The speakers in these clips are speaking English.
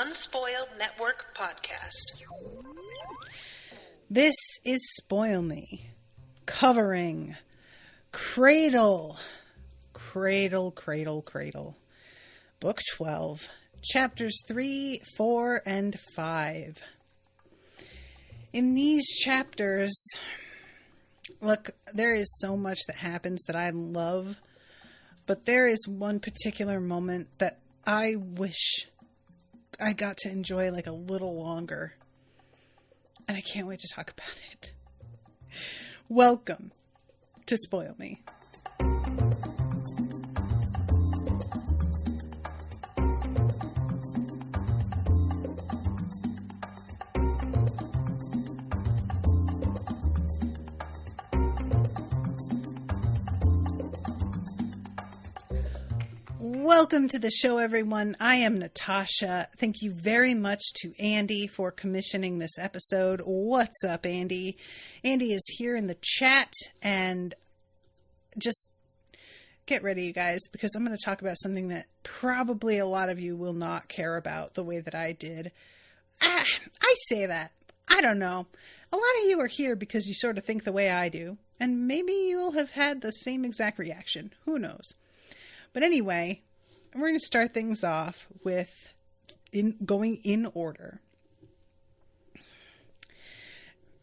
Unspoiled Network podcast. This is Spoil Me, covering Cradle, Book 12, Chapters 3, 4, and 5. In these chapters, look, there is so much that happens that I love, but there is one particular moment that I wish I got to enjoy like a little longer. And I can't wait to talk about it. Welcome to Spoil Me. Welcome to the show, everyone. I am Natasha. Thank you very much to Andy for commissioning this episode. What's up, Andy? Andy is here in the chat, and just get ready, you guys, because I'm going to talk about something that probably a lot of you will not care about the way that I did. I say that. I don't know. A lot of you are here because you sort of think the way I do, and maybe you'll have had the same exact reaction. Who knows? But anyway, we're going to start things off with going in order.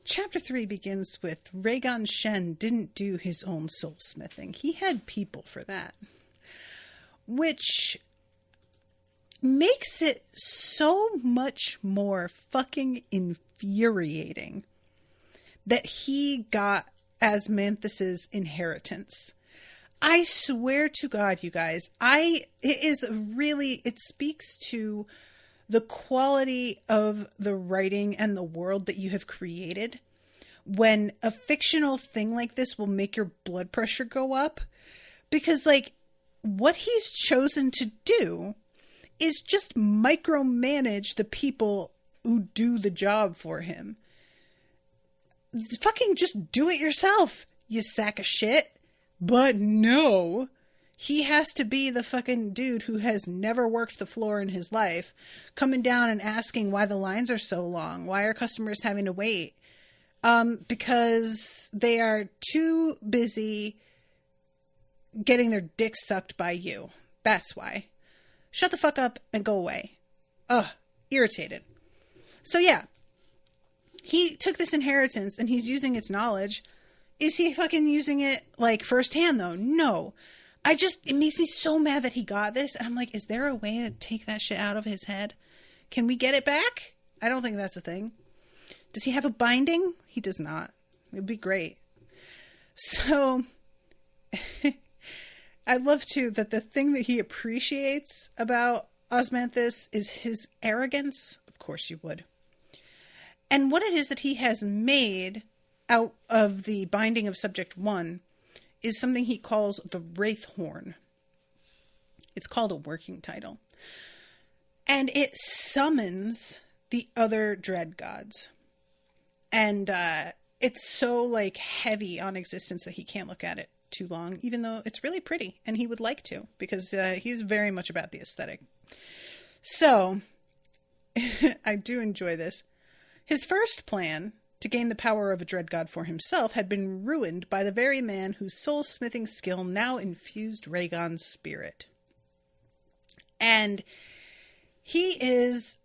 Chapter 3 begins with Reigan Shen didn't do his own soul smithing. He had people for that. Which makes it so much more fucking infuriating that he got Ozmanthus' inheritance. I swear to God, you guys, it speaks to the quality of the writing and the world that you have created when a fictional thing like this will make your blood pressure go up. Because, like, what he's chosen to do is just micromanage the people who do the job for him. Fucking just do it yourself, you sack of shit. But no, he has to be the fucking dude who has never worked the floor in his life, coming down and asking why the lines are so long. Why are customers having to wait? Because they are too busy getting their dicks sucked by you. That's why. Shut the fuck up and go away. Ugh, irritated. So yeah, he took this inheritance and he's using its knowledge. Is he fucking using it, like, firsthand, though? No. It makes me so mad that he got this. And I'm like, is there a way to take that shit out of his head? Can we get it back? I don't think that's a thing. Does he have a binding? He does not. It would be great. So, I love, too, that the thing that he appreciates about Ozmanthus is his arrogance. Of course you would. And what it is that he has made out of the binding of subject 1 is something he calls the Wraithhorn. It's called a working title. And it summons the other dread gods. And it's so, like, heavy on existence that he can't look at it too long, even though it's really pretty, and he would like to, because he's very much about the aesthetic. So, I do enjoy this. His first plan to gain the power of a dread god for himself had been ruined by the very man whose soul-smithing skill now infused Reigan's spirit. And he is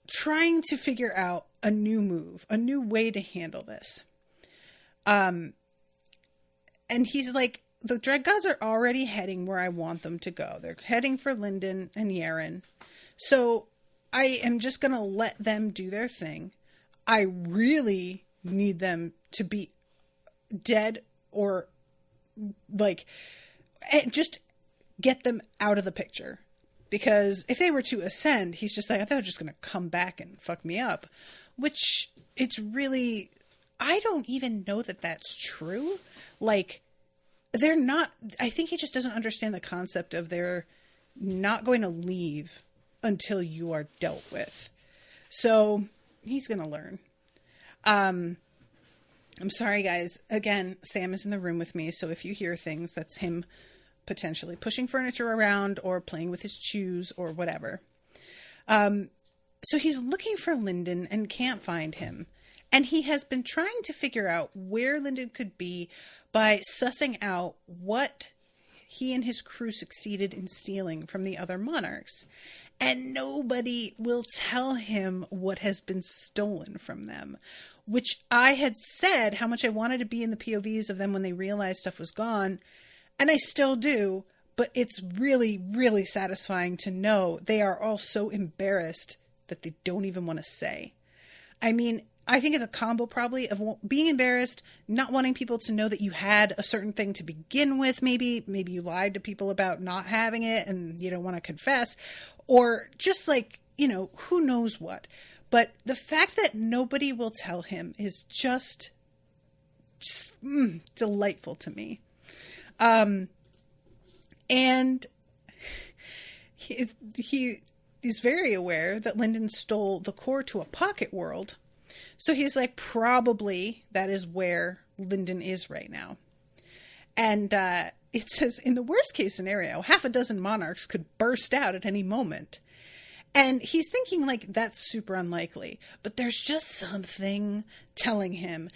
trying to figure out a new move, a new way to handle this. And he's like, the dread gods are already heading where I want them to go. They're heading for Lindon and Yaren. So I am just going to let them do their thing. I really need them to be dead or, like, just get them out of the picture. Because if they were to ascend, he's just like, they're just going to come back and fuck me up. Which, it's really, I don't even know that that's true. Like, they're not, I think he just doesn't understand the concept of they're not going to leave until you are dealt with. So, he's going to learn. I'm sorry, guys. Again, Sam is in the room with me, so if you hear things, that's him potentially pushing furniture around or playing with his shoes or whatever. So he's looking for Lindon and can't find him. And he has been trying to figure out where Lindon could be by sussing out what he and his crew succeeded in stealing from the other monarchs. And nobody will tell him what has been stolen from them, which I had said how much I wanted to be in the POVs of them when they realized stuff was gone. And I still do, but it's really, really satisfying to know they are all so embarrassed that they don't even want to say. I mean, I think it's a combo probably of being embarrassed, not wanting people to know that you had a certain thing to begin with. Maybe you lied to people about not having it and you don't want to confess, or just like, who knows what. But the fact that nobody will tell him is just delightful to me. And he is very aware that Lindon stole the core to a pocket world. So he's like, probably that is where Lindon is right now. And it says, in the worst case scenario, 6 monarchs could burst out at any moment. And he's thinking like, that's super unlikely. But there's just something telling him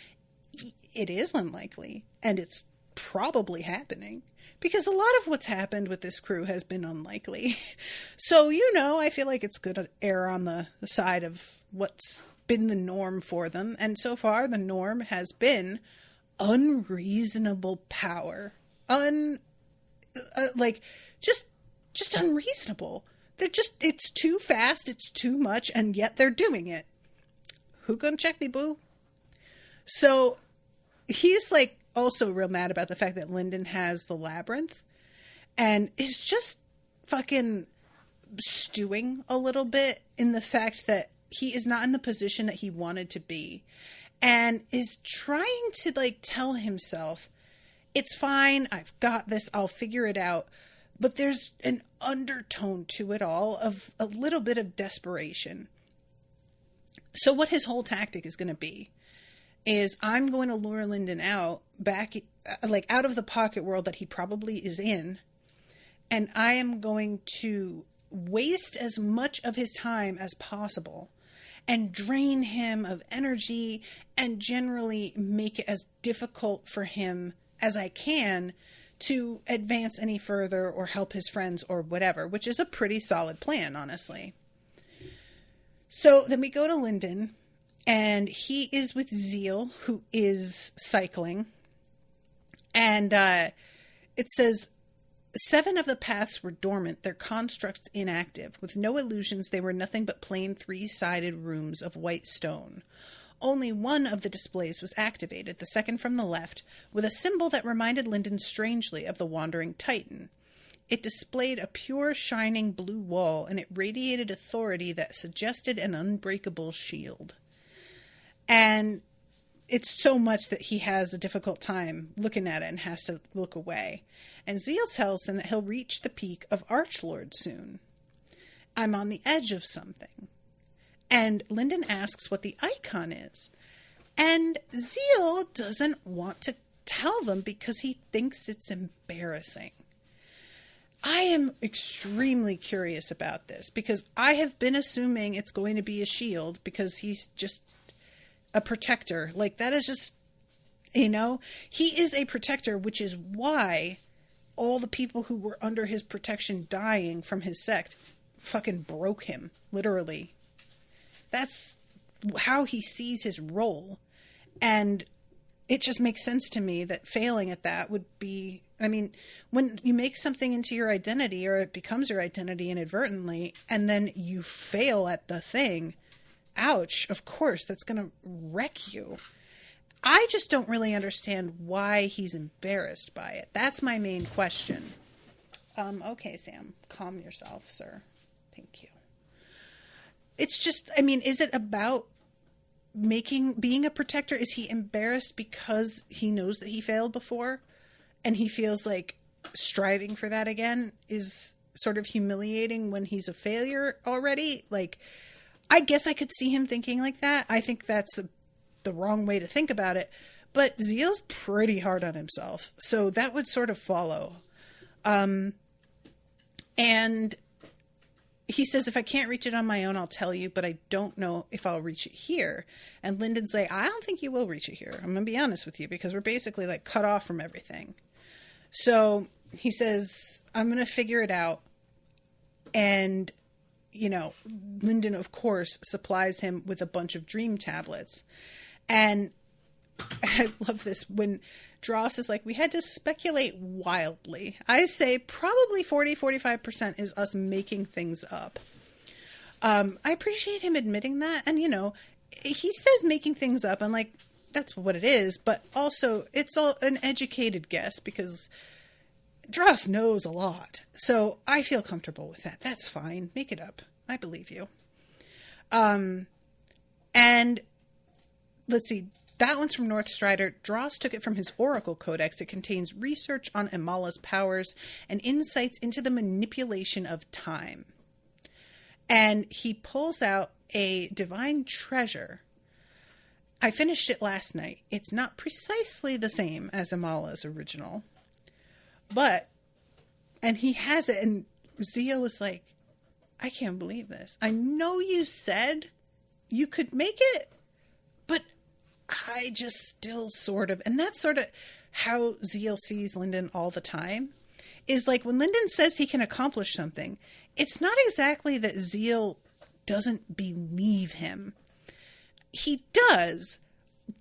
it is unlikely. And it's probably happening. Because a lot of what's happened with this crew has been unlikely. So, I feel like it's good to err on the side of what's been the norm for them. And so far, the norm has been unreasonable power. Just unreasonable. It's too fast, it's too much, and yet they're doing it. Who gonna check me, boo? So, he's like, also real mad about the fact that Lindon has the labyrinth and is just fucking stewing a little bit in the fact that he is not in the position that he wanted to be and is trying to tell himself, it's fine, I've got this, I'll figure it out. But there's an undertone to it all of a little bit of desperation. So what his whole tactic is going to be is, I'm going to lure Lindon out back, out of the pocket world that he probably is in. And I am going to waste as much of his time as possible and drain him of energy and generally make it as difficult for him as I can to advance any further or help his friends or whatever, which is a pretty solid plan, honestly. So then we go to Lindon. And he is with Zeal, who is cycling. And it says, 7 of the paths were dormant, their constructs inactive. With no illusions, they were nothing but plain 3-sided rooms of white stone. Only one of the displays was activated, the second from the left, with a symbol that reminded Lindon strangely of the Wandering Titan. It displayed a pure, shining blue wall, and it radiated authority that suggested an unbreakable shield. And it's so much that he has a difficult time looking at it and has to look away. And Zeal tells him that he'll reach the peak of Archlord soon. I'm on the edge of something. And Lindon asks what the icon is. And Zeal doesn't want to tell them because he thinks it's embarrassing. I am extremely curious about this because I have been assuming it's going to be a shield because he's just a protector. That is just, he is a protector, which is why all the people who were under his protection dying from his sect fucking broke him, literally. That's how he sees his role. And it just makes sense to me that failing at that would be, when you make something into your identity or it becomes your identity inadvertently, and then you fail at the thing, ouch, of course, that's going to wreck you. I just don't really understand why he's embarrassed by it. That's my main question. Okay, Sam, calm yourself, sir. Thank you. It's just, is it about being a protector? Is he embarrassed because he knows that he failed before and he feels like striving for that again is sort of humiliating when he's a failure already? I guess I could see him thinking like that. I think that's the wrong way to think about it. But Zeal's pretty hard on himself. So that would sort of follow. And he says, if I can't reach it on my own, I'll tell you, but I don't know if I'll reach it here. And Lindon's like, I don't think you will reach it here. I'm going to be honest with you, because we're basically like cut off from everything. So he says, I'm going to figure it out. And, you know, Lindon, of course, supplies him with a bunch of dream tablets. And I love this when Dross is like, we had to speculate wildly. I say probably 45% is us making things up. I appreciate him admitting that. And, you know, he says making things up. And like, that's what it is. But also it's all an educated guess, because Dross knows a lot. So I feel comfortable with that. That's fine. Make it up. I believe you. And let's see. That one's from Northstrider. Dross took it from his Oracle Codex. It contains research on Amala's powers and insights into the manipulation of time. And he pulls out a divine treasure. I finished it last night. It's not precisely the same as Amala's original. But, and he has it, and Zeal is like, I can't believe this. I know you said you could make it, but I just still sort of, and that's sort of how Zeal sees Lindon all the time, is like when Lindon says he can accomplish something, it's not exactly that Zeal doesn't believe him. He does,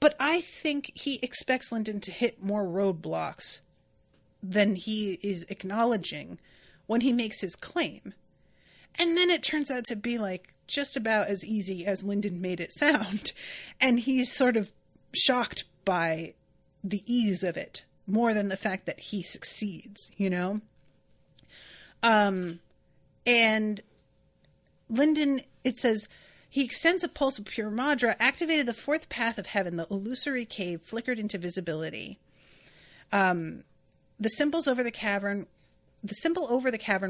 but I think he expects Lindon to hit more roadblocks than he is acknowledging when he makes his claim. And then it turns out to be like just about as easy as Lindon made it sound. And he's sort of shocked by the ease of it more than the fact that he succeeds, you know? And Lindon, it says, he extends a pulse of pure Madra, activated the fourth path of heaven. The illusory cave flickered into visibility. The symbol over the cavern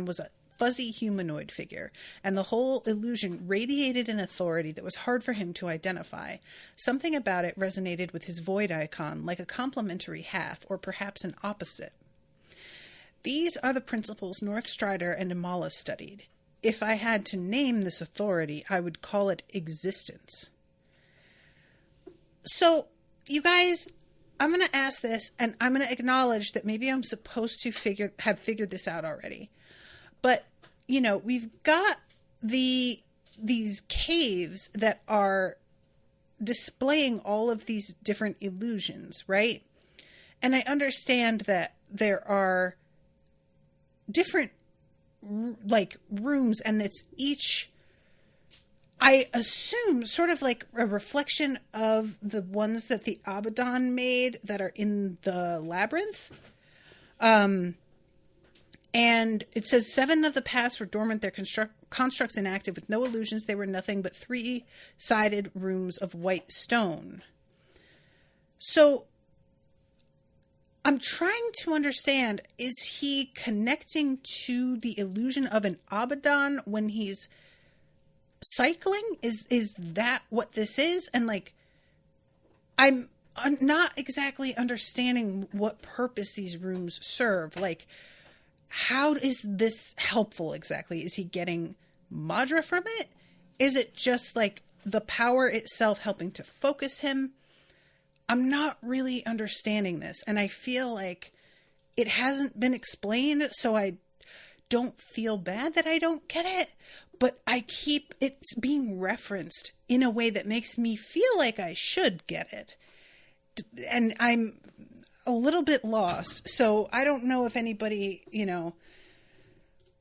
was a fuzzy humanoid figure, and the whole illusion radiated an authority that was hard for him to identify. Something about it resonated with his void icon, like a complementary half, or perhaps an opposite. These are the principles Northstrider and Amala studied. If I had to name this authority, I would call it existence. So, you guys, I'm going to ask this, and I'm going to acknowledge that maybe I'm supposed to have figured this out already. But, you know, we've got these caves that are displaying all of these different illusions, right? And I understand that there are different, like, rooms, and it's each, I assume, sort of like a reflection of the ones that the Abaddon made that are in the labyrinth. And it says 7 of the paths were dormant, their constructs inactive, with no illusions. They were nothing but 3-sided rooms of white stone. So I'm trying to understand, is he connecting to the illusion of an Abaddon when he's cycling? Is that what this is? And like, I'm not exactly understanding what purpose these rooms serve. Like, how is this helpful exactly? Is he getting Madra from it? Is it just like the power itself helping to focus him? I'm not really understanding this. And I feel like it hasn't been explained, so I don't feel bad that I don't get it. But it's being referenced in a way that makes me feel like I should get it. And I'm a little bit lost. So I don't know if anybody, you know,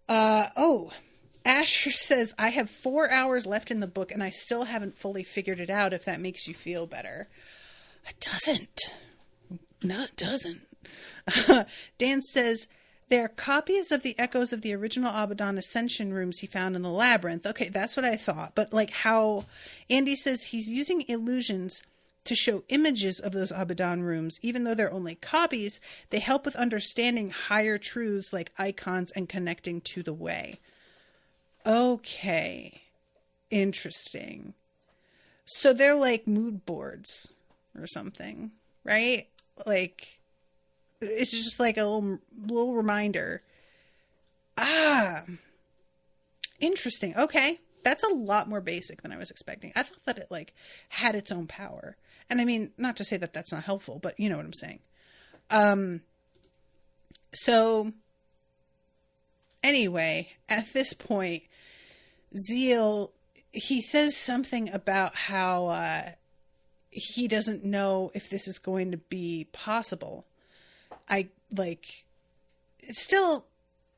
Asher says, I have 4 hours left in the book and I still haven't fully figured it out, if that makes you feel better. It doesn't. No, it doesn't. Dan says, they are copies of the echoes of the original Abaddon Ascension rooms he found in the labyrinth. Okay, that's what I thought. But like how Andy says he's using illusions to show images of those Abaddon rooms, even though they're only copies, they help with understanding higher truths like icons and connecting to the way. Okay. Interesting. So they're like mood boards or something, right? Like, it's just like a little reminder. Interesting. Okay. That's a lot more basic than I was expecting. I thought that it like had its own power. And I mean, not to say that that's not helpful, but you know what I'm saying. So anyway, at this point, Zeal, he says something about how he doesn't know if this is going to be possible. It's still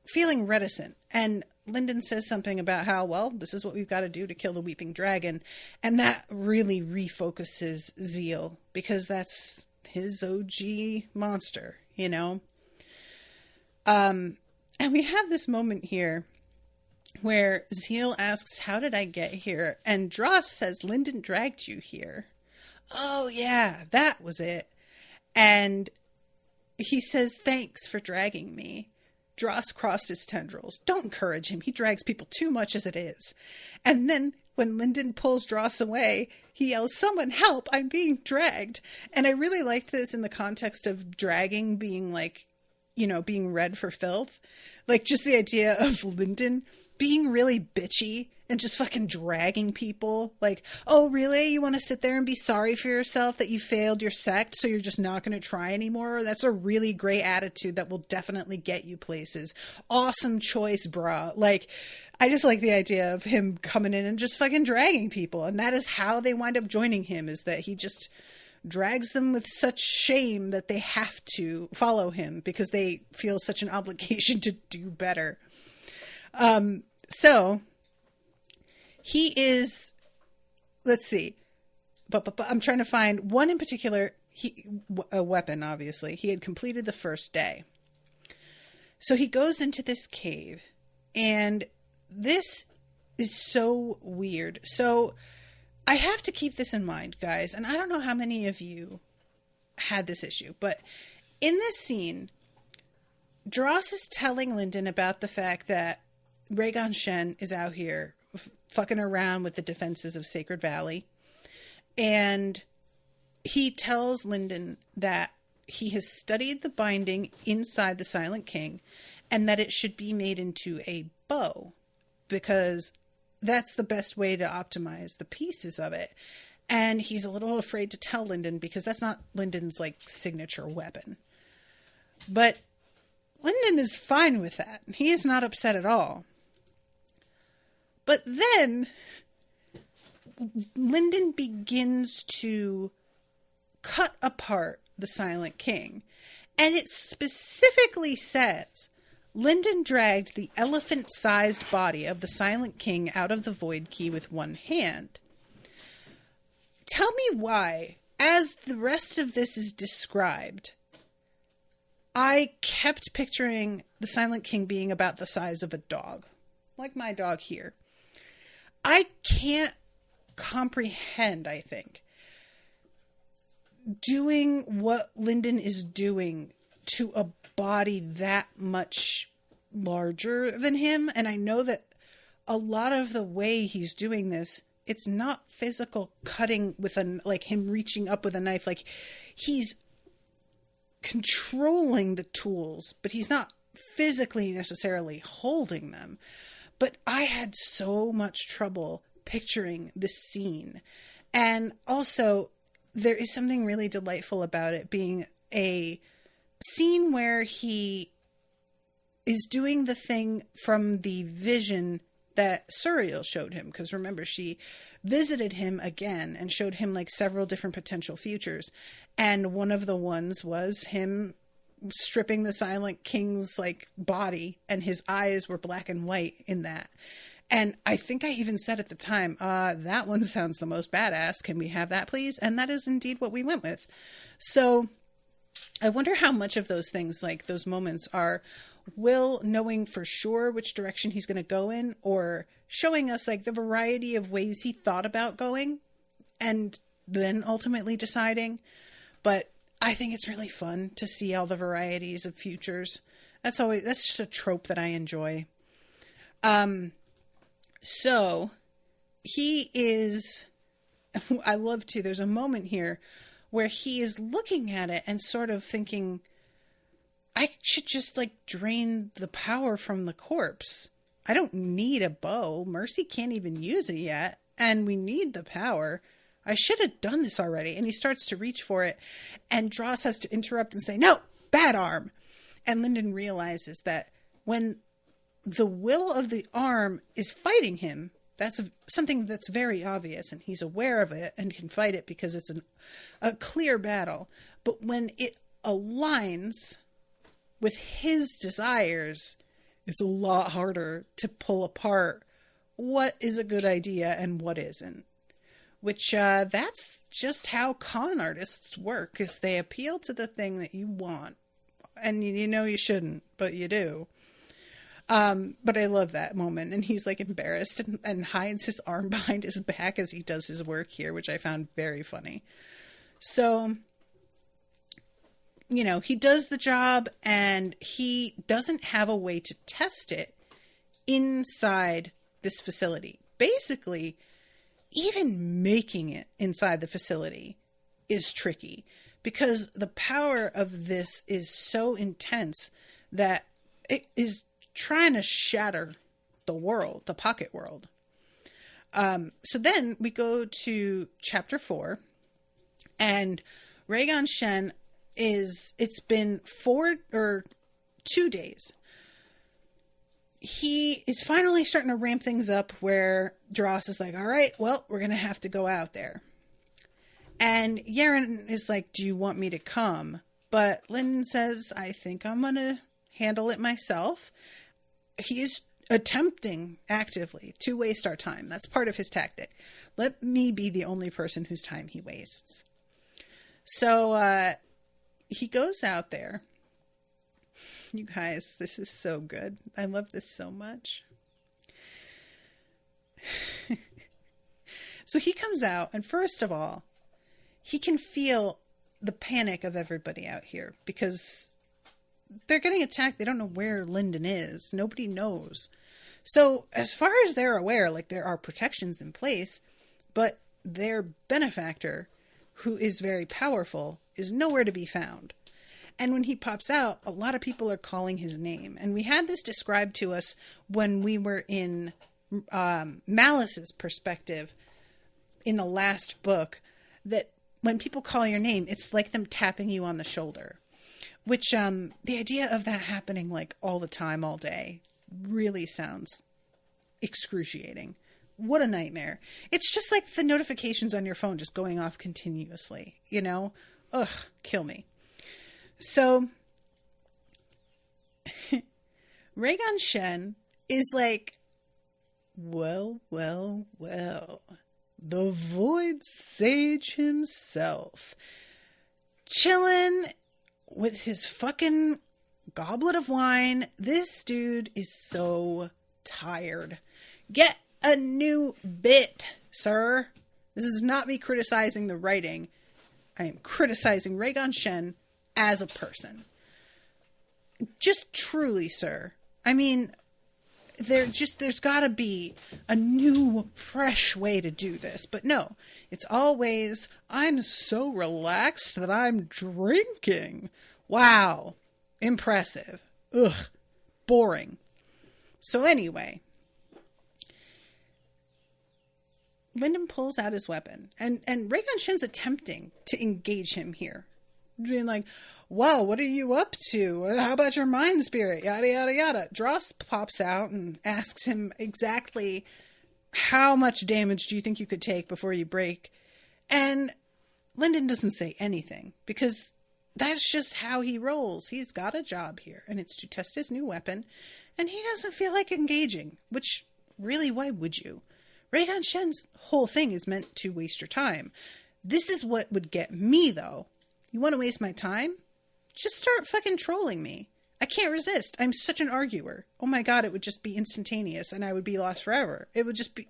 feeling reticent. And Lindon says something about how, well, this is what we've got to do to kill the weeping dragon. And that really refocuses Zeal, because that's his OG monster, you know? And we have this moment here where Zeal asks, how did I get here? And Dross says, Lindon dragged you here. Oh, yeah, that was it. And he says, thanks for dragging me. Dross crossed his tendrils. Don't encourage him. He drags people too much as it is. And then when Lindon pulls Dross away, he yells, someone help, I'm being dragged. And I really liked this in the context of dragging being like, you know, being read for filth. Like just the idea of Lindon being really bitchy and just fucking dragging people. Like, oh, really? You want to sit there and be sorry for yourself that you failed your sect, so you're just not going to try anymore? That's a really great attitude that will definitely get you places. Awesome choice, brah. Like, I just like the idea of him coming in and just fucking dragging people. And that is how they wind up joining him, is that he just drags them with such shame that they have to follow him because they feel such an obligation to do better. So he is, let's see, but I'm trying to find one in particular, a weapon, obviously. He had completed the first day. So he goes into this cave, and this is so weird. So I have to keep this in mind, guys, and I don't know how many of you had this issue, but in this scene, Dross is telling Lindon about the fact that Reigan Shen is out here fucking around with the defenses of Sacred Valley. And he tells Lindon that he has studied the binding inside the Silent King and that it should be made into a bow because that's the best way to optimize the pieces of it. And he's a little afraid to tell Lindon because that's not Lindon's like signature weapon. But Lindon is fine with that. He is not upset at all. But then Lindon begins to cut apart the Silent King. And it specifically says, Lindon dragged the elephant-sized body of the Silent King out of the Void Key with one hand. Tell me why, as the rest of this is described, I kept picturing the Silent King being about the size of a dog. Like my dog here. I can't comprehend, I think, doing what Lindon is doing to a body that much larger than him. And I know that a lot of the way he's doing this, it's not physical cutting with like him reaching up with a knife. Like he's controlling the tools, but he's not physically necessarily holding them. But I had so much trouble picturing this scene. And also, there is something really delightful about it being a scene where he is doing the thing from the vision that Suriel showed him. Because remember, she visited him again and showed him like several different potential futures. And one of the ones was him stripping the Silent King's like body, and his eyes were black and white in that. And I think I even said at the time, that one sounds the most badass. Can we have that, please? And that is indeed what we went with. So I wonder how much of those things, like those moments, are Will knowing for sure which direction he's going to go in, or showing us like the variety of ways he thought about going and then ultimately deciding. But I think it's really fun to see all the varieties of futures. That's just a trope that I enjoy. So he is, I love to, there's a moment here where he is looking at it and sort of thinking, I should just like drain the power from the corpse I don't need a bow. Mercy can't even use it yet. And we need the power. I should have done this already. And he starts to reach for it. And Dross has to interrupt and say, no, bad arm. And Lindon realizes that when the will of the arm is fighting him, that's something that's very obvious. And he's aware of it and can fight it because it's a clear battle. But when it aligns with his desires, it's a lot harder to pull apart what is a good idea and what isn't. Which, that's just how con artists work, is they appeal to the thing that you want. And you know you shouldn't, but you do. But I love that moment. And he's like embarrassed and hides his arm behind his back as he does his work here, which I found very funny. So, you know, he does the job and he doesn't have a way to test it inside this facility. Basically, even making it inside the facility is tricky because the power of this is so intense that it is trying to shatter the world, the pocket world. So then we go to chapter 4 and Reigan Shen it's been 2 days. He is finally starting to ramp things up where Dross is like, all right, well, we're going to have to go out there. And Yaren is like, do you want me to come? But Lindon says, I think I'm going to handle it myself. He is attempting actively to waste our time. That's part of his tactic. Let me be the only person whose time he wastes. So he goes out there. You guys, this is so good. I love this so much. So he comes out, and first of all, he can feel the panic of everybody out here because they're getting attacked. They don't know where Lindon is. Nobody knows. So as far as they're aware, like, there are protections in place, but their benefactor, who is very powerful, is nowhere to be found. And when he pops out, a lot of people are calling his name. And we had this described to us when we were in Malice's perspective in the last book, that when people call your name, it's like them tapping you on the shoulder. Which, the idea of that happening like all the time, all day, really sounds excruciating. What a nightmare. It's just like the notifications on your phone just going off continuously, you know? Ugh, kill me. So, Reigan Shen is like, well, the Void Sage himself, chilling with his fucking goblet of wine. This dude is so tired. Get a new bit, sir. This is not me criticizing the writing. I am criticizing Reigan Shen as a person. Just truly, sir. I mean, there's gotta be a new, fresh way to do this. But no, it's always, I'm so relaxed that I'm drinking. Wow. Impressive. Ugh. Boring. So anyway, Lindon pulls out his weapon, and Reigan Shen's attempting to engage him here. Being like, whoa, what are you up to? How about your mind spirit? Yada, yada, yada. Dross pops out and asks him exactly how much damage do you think you could take before you break? And Lindon doesn't say anything because that's just how he rolls. He's got a job here, and it's to test his new weapon, and he doesn't feel like engaging, which really, why would you? Reigan Shen's whole thing is meant to waste your time. This is what would get me, though. You want to waste my time? Just start fucking trolling me. I can't resist. I'm such an arguer. Oh my god, it would just be instantaneous and I would be lost forever. It would just be...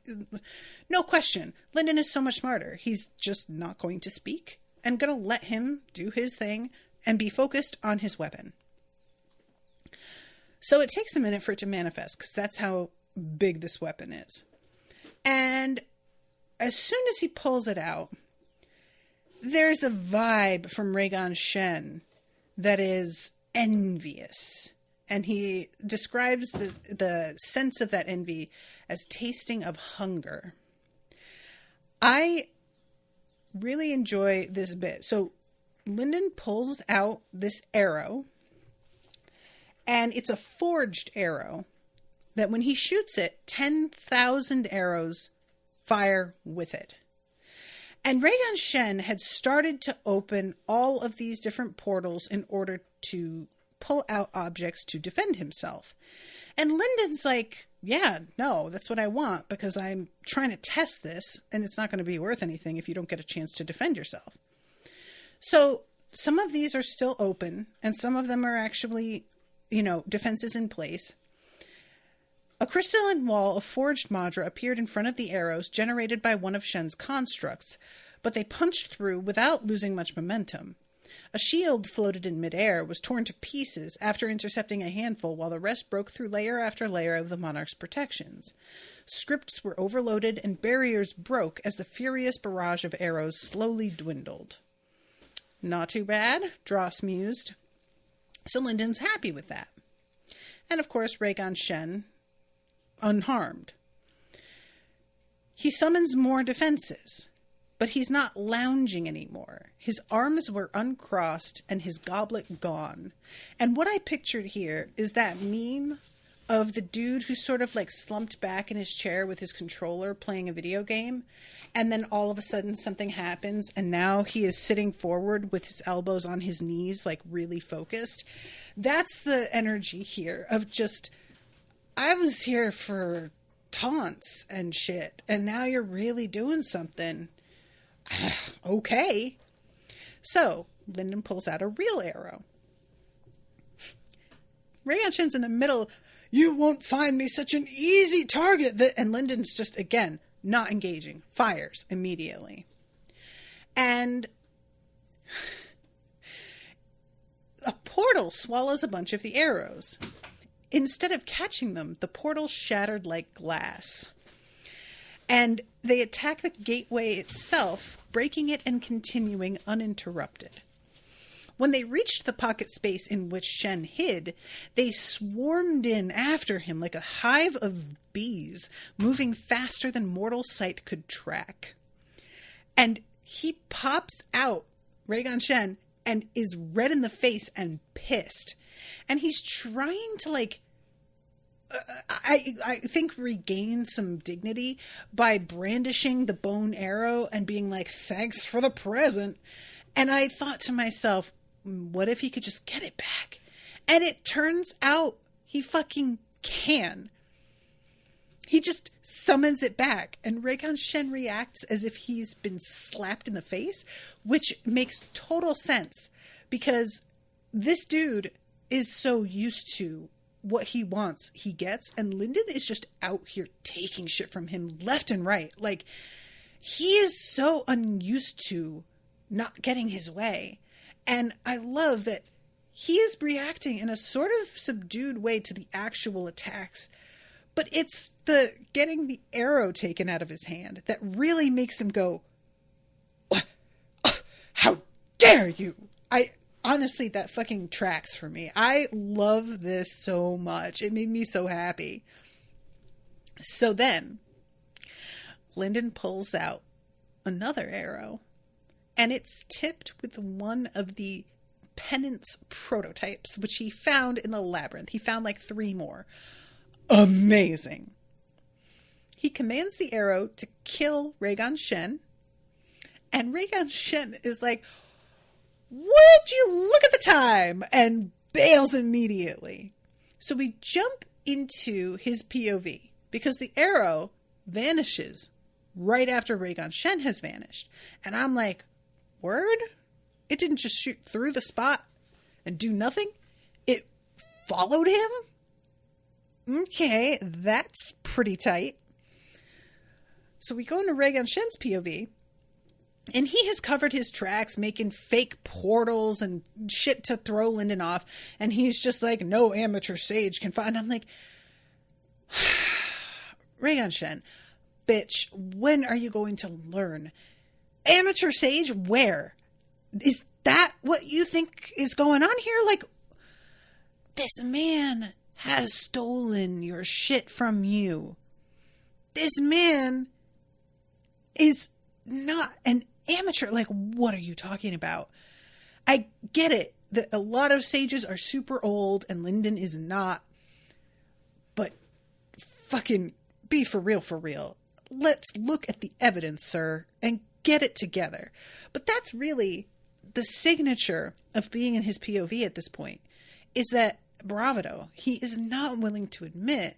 No question. Lindon is so much smarter. He's just not going to speak and going to let him do his thing and be focused on his weapon. So it takes a minute for it to manifest because that's how big this weapon is. And as soon as he pulls it out, there's a vibe from Reigan Shen that is envious And he describes the sense of that envy as tasting of hunger. I really enjoy this bit. So Lindon pulls out this arrow, and it's a forged arrow that when he shoots it, 10,000 arrows fire with it. And Reigan Shen had started to open all of these different portals in order to pull out objects to defend himself. And Lindon's like, yeah, no, that's what I want, because I'm trying to test this, and it's not going to be worth anything if you don't get a chance to defend yourself. So some of these are still open, and some of them are actually, defenses in place. A crystalline wall of forged Madra appeared in front of the arrows generated by one of Shen's constructs, but they punched through without losing much momentum. A shield floated in midair, was torn to pieces after intercepting a handful, while the rest broke through layer after layer of the monarch's protections. Scripts were overloaded and barriers broke as the furious barrage of arrows slowly dwindled. Not too bad, Dross mused. So Lindon's happy with that. And of course, Reigan Shen, unharmed. He summons more defenses, but he's not lounging anymore. His arms were uncrossed and his goblet gone. And what I pictured here is that meme of the dude who's sort of like slumped back in his chair with his controller playing a video game, and then all of a sudden something happens and now he is sitting forward with his elbows on his knees, like really focused. That's the energy here of just, I was here for taunts and shit, and now you're really doing something. Okay. So Lindon pulls out a real arrow. Reigan Shen's in the middle. You won't find me such an easy target. And Lindon's just, again, not engaging. Fires immediately. And a portal swallows a bunch of the arrows. Instead of catching them, the portal shattered like glass. And they attack the gateway itself, breaking it and continuing uninterrupted. When they reached the pocket space in which Shen hid, they swarmed in after him like a hive of bees, moving faster than mortal sight could track. And he pops out, Reigan Shen, and is red in the face and pissed. And he's trying to, I think regain some dignity by brandishing the bone arrow and being like, thanks for the present. And I thought to myself, what if he could just get it back? And it turns out he fucking can. He just summons it back, and Reigan Shen reacts as if he's been slapped in the face, which makes total sense because this dude is so used to what he wants, he gets, and Lindon is just out here taking shit from him left and right. Like, he is so unused to not getting his way. And I love that he is reacting in a sort of subdued way to the actual attacks. But it's the getting the arrow taken out of his hand that really makes him go, how dare you? Honestly, that fucking tracks for me. I love this so much. It made me so happy. So then, Lindon pulls out another arrow. And it's tipped with one of the penance prototypes, which he found in the labyrinth. He found 3 more. Amazing. He commands the arrow to kill Reigan Shen. And Reigan Shen is like, would you look at the time? And bails immediately. So we jump into his POV because the arrow vanishes right after Reigan Shen has vanished. And I'm like, word? It didn't just shoot through the spot and do nothing? It followed him? Okay, that's pretty tight. So we go into Reigan Shen's POV, and he has covered his tracks, making fake portals and shit to throw Lindon off, and he's just like, no amateur sage can find. I'm like, Reigan Shen, bitch, when are you going to learn? Amateur sage, where? Is that what you think is going on here? this man has stolen your shit from you. This man is not an amateur. Like, what are you talking about? I get it that a lot of sages are super old and Lindon is not. But fucking be for real, for real. Let's look at the evidence, sir, and get it together. But that's really the signature of being in his POV at this point, is that bravado. He is not willing to admit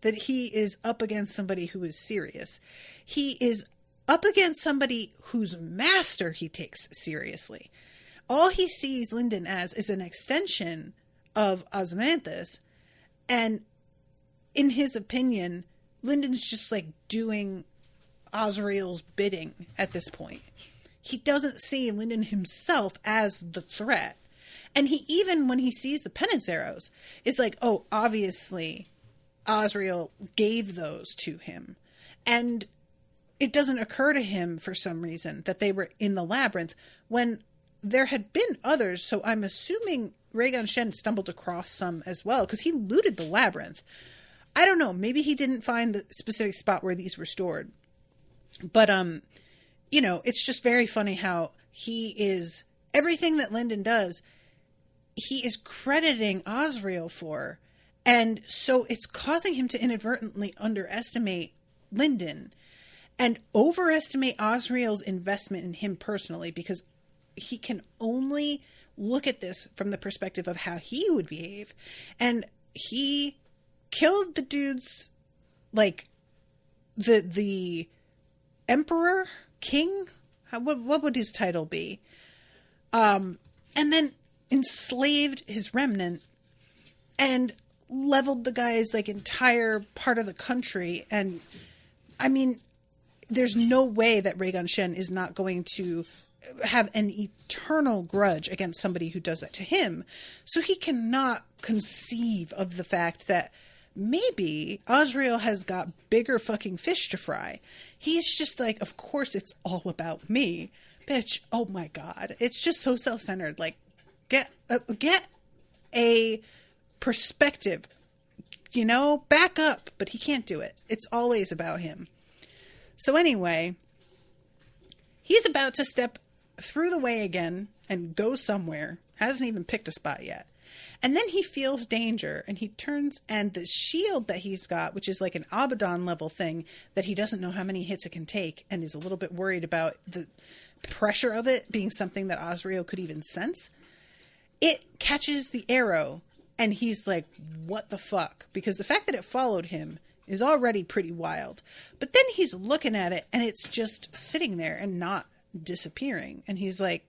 that he is up against somebody who is serious. He is up against somebody whose master he takes seriously. All he sees Lindon as is an extension of Ozmanthus, and in his opinion, Lindon's just like doing Osriel's bidding at this point. He doesn't see Lindon himself as the threat. And he, even when he sees the penance arrows, is like, oh, obviously Osriel gave those to him. And it doesn't occur to him for some reason that they were in the labyrinth when there had been others. So I'm assuming Reigan Shen stumbled across some as well, because he looted the labyrinth. I don't know. Maybe he didn't find the specific spot where these were stored. But, you know, it's just very funny how he is, everything that Lindon does, he is crediting Osriel for. And so it's causing him to inadvertently underestimate Lindon and overestimate Osriel's investment in him personally, because he can only look at this from the perspective of how he would behave. And he killed the dude's, like, the emperor, king, what would his title be? And then enslaved his remnant and leveled the guy's, like, entire part of the country. And I mean, there's no way that Reigan Shen is not going to have an eternal grudge against somebody who does that to him. So he cannot conceive of the fact that maybe Osriel has got bigger fucking fish to fry. He's just like, of course it's all about me. Bitch, oh my God. It's just so self-centered. Like, get a perspective, you know, back up. But he can't do it. It's always about him. So anyway, he's about to step through the way again and go somewhere. Hasn't even picked a spot yet. And then he feels danger and he turns, and the shield that he's got, which is like an Abaddon level thing that he doesn't know how many hits it can take and is a little bit worried about the pressure of it being something that Osriel could even sense. It catches the arrow and he's like, what the fuck? Because the fact that it followed him is already pretty wild. But then he's looking at it and it's just sitting there and not disappearing. And he's like,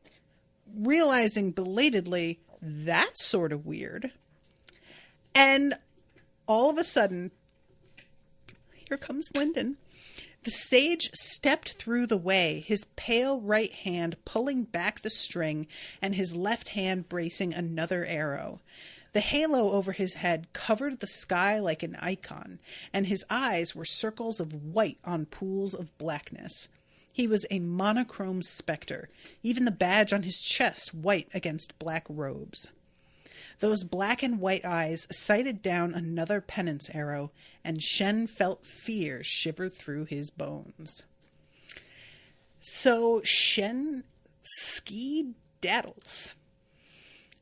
realizing belatedly, that's sort of weird. And all of a sudden, here comes Lindon. The sage stepped through the way, his pale right hand pulling back the string and his left hand bracing another arrow. The halo over his head covered the sky like an icon, and his eyes were circles of white on pools of blackness. He was a monochrome specter, even the badge on his chest white against black robes. Those black and white eyes sighted down another penance arrow, and Shen felt fear shiver through his bones. So Shen ski-daddles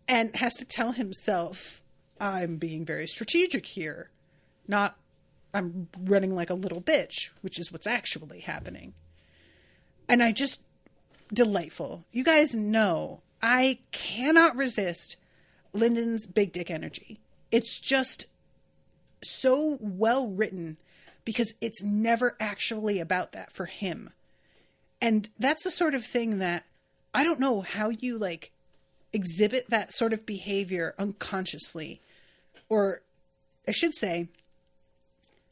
and has to tell himself, I'm being very strategic here, not I'm running like a little bitch, which is what's actually happening. And I just, delightful. You guys know I cannot resist Lindon's big dick energy. It's just so well written because it's never actually about that for him. And that's the sort of thing that I don't know how you like exhibit that sort of behavior unconsciously, or I should say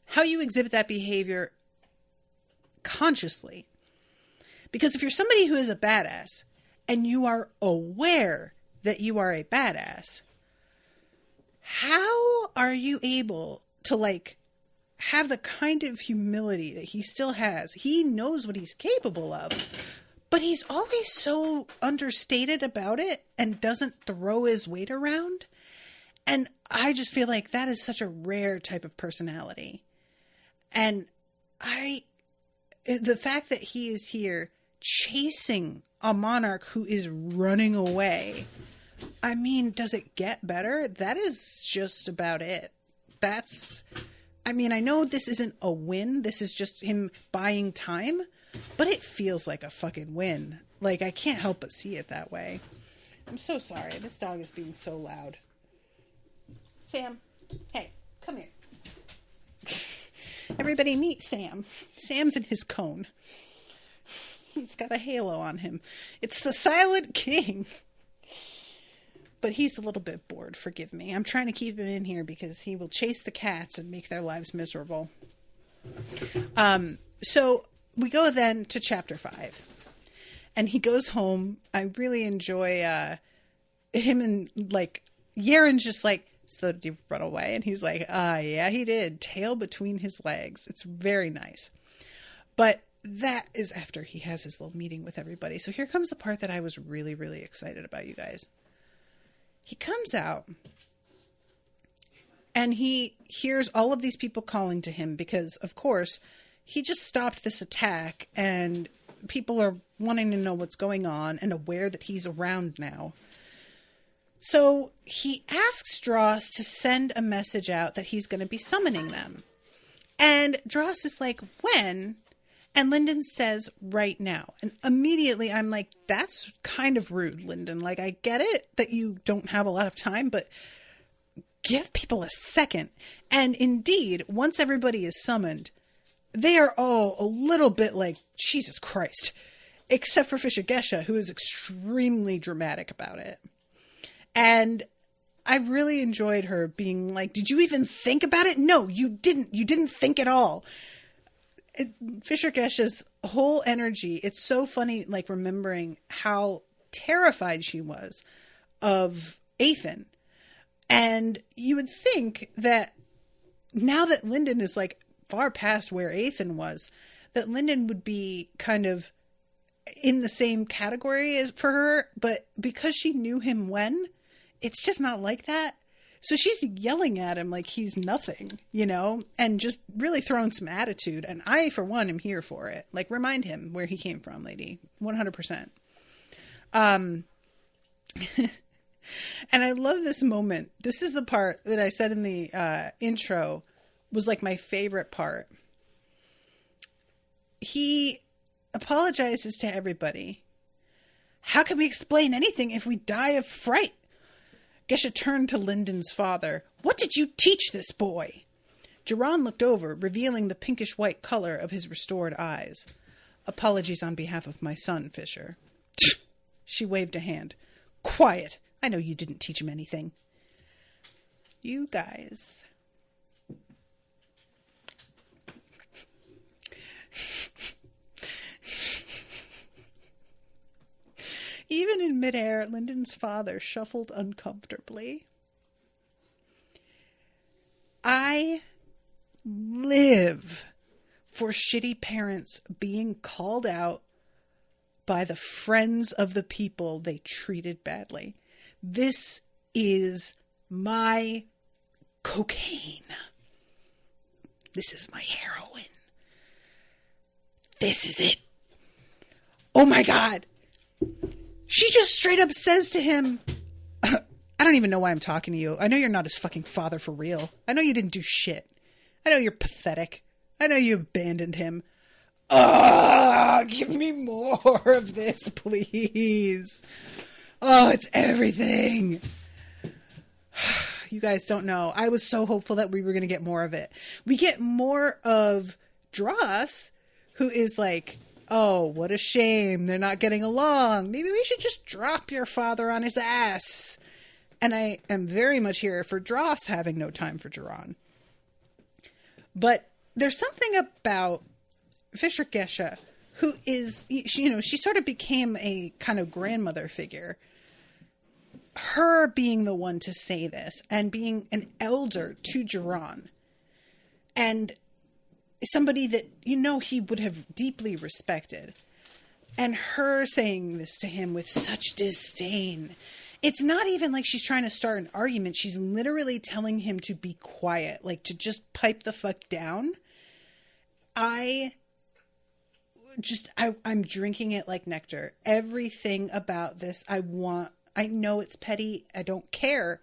how you exhibit that behavior consciously. Because if you're somebody who is a badass and you are aware that you are a badass, how are you able to like have the kind of humility that he still has? He knows what he's capable of, but he's always so understated about it and doesn't throw his weight around. And I just feel like that is such a rare type of personality. And the fact that he is here chasing a monarch who is running away, I mean, does it get better? That is just about it. I know this isn't a win. This is just him buying time, but it feels like a fucking win. Like, I can't help but see it that way. I'm so sorry. This dog is being so loud. Sam, hey, come here. Everybody meet Sam. Sam's in his cone. He's got a halo on him. It's the Silent King. But he's a little bit bored, forgive me. I'm trying to keep him in here because he will chase the cats and make their lives miserable. So we go then to chapter 5. And he goes home. I really enjoy him and, like, Yaren's just like, so did you run away? And he's like, yeah, he did. Tail between his legs. It's very nice. But that is after he has his little meeting with everybody. So here comes the part that I was really, really excited about, you guys. He comes out and he hears all of these people calling to him because, of course, he just stopped this attack and people are wanting to know what's going on and aware that he's around now. So he asks Dross to send a message out that he's going to be summoning them. And Dross is like, when? And Lindon says, right now. And immediately I'm like, that's kind of rude, Lindon. Like, I get it that you don't have a lot of time, but give people a second. And indeed, once everybody is summoned, they are all a little bit like, Jesus Christ. Except for Fisher Gesha, who is extremely dramatic about it. And I really enjoyed her being like, did you even think about it? No, you didn't. You didn't think at all. Fisher Gesha's whole energy, it's so funny, like, remembering how terrified she was of Athan. And you would think that now that Lindon is, like, far past where Athan was, that Lindon would be kind of in the same category as for her, but because she knew him when, it's just not like that. So she's yelling at him like he's nothing, you know, and just really throwing some attitude. And I, for one, am here for it. Like, remind him where he came from, lady. 100%. And I love this moment. This is the part that I said in the intro was like my favorite part. He apologizes to everybody. How can we explain anything if we die of fright? Gesha turned to Lindon's father. What did you teach this boy? Jiran looked over, revealing the pinkish-white color of his restored eyes. Apologies on behalf of my son, Fisher. She waved a hand. Quiet. I know you didn't teach him anything. You guys. Even in midair, Lindon's father shuffled uncomfortably. I live for shitty parents being called out by the friends of the people they treated badly. This is my cocaine. This is my heroin. This is it. Oh my God. She just straight up says to him, I don't even know why I'm talking to you. I know you're not his fucking father for real. I know you didn't do shit. I know you're pathetic. I know you abandoned him. Give me more of this, please. Oh, it's everything. You guys don't know. I was so hopeful that we were going to get more of it. We get more of Dross, who is like, oh, what a shame. They're not getting along. Maybe we should just drop your father on his ass. And I am very much here for Dross having no time for Jiran. But there's something about Fisher Gesha, who is, she sort of became a kind of grandmother figure. Her being the one to say this and being an elder to Jiran. And somebody that, he would have deeply respected. And her saying this to him with such disdain. it's not even like she's trying to start an argument. She's literally telling him to be quiet, like to just pipe the fuck down. I'm drinking it like nectar. Everything about this I know it's petty. I don't care.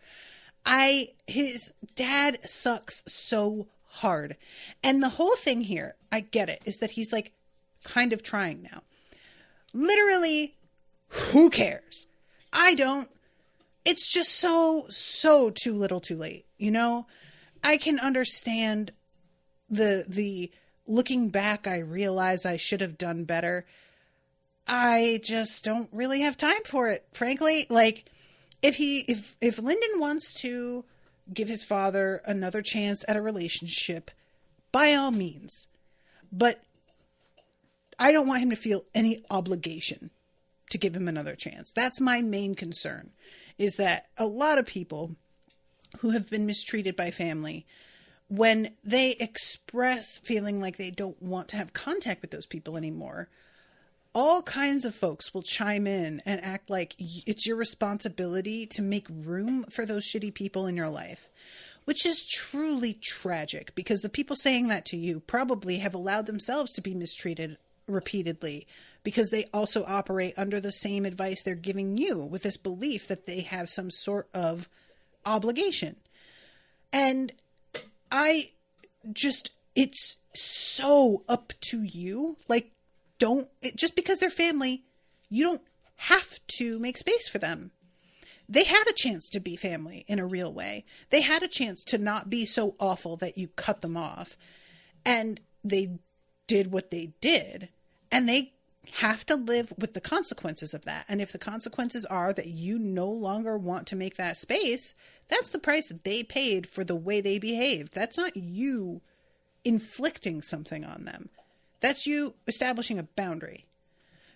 His dad sucks so hard. And the whole thing here, I get it, is that he's like kind of trying now. Literally, who cares? I don't. It's just so too little too late. You know, I can understand the looking back, I realize I should have done better. I just don't really have time for it, frankly. Like, if Lindon wants to give his father another chance at a relationship, by all means. But I don't want him to feel any obligation to give him another chance. That's my main concern, is that a lot of people who have been mistreated by family, when they express feeling like they don't want to have contact with those people anymore, all kinds of folks will chime in and act like it's your responsibility to make room for those shitty people in your life, which is truly tragic, because the people saying that to you probably have allowed themselves to be mistreated repeatedly, because they also operate under the same advice they're giving you, with this belief that they have some sort of obligation. And it's so up to you. Like, just because they're family, you don't have to make space for them. They had a chance to be family in a real way. They had a chance to not be so awful that you cut them off. And they did what they did. And they have to live with the consequences of that. And if the consequences are that you no longer want to make that space, that's the price that they paid for the way they behaved. That's not you inflicting something on them. That's you establishing a boundary.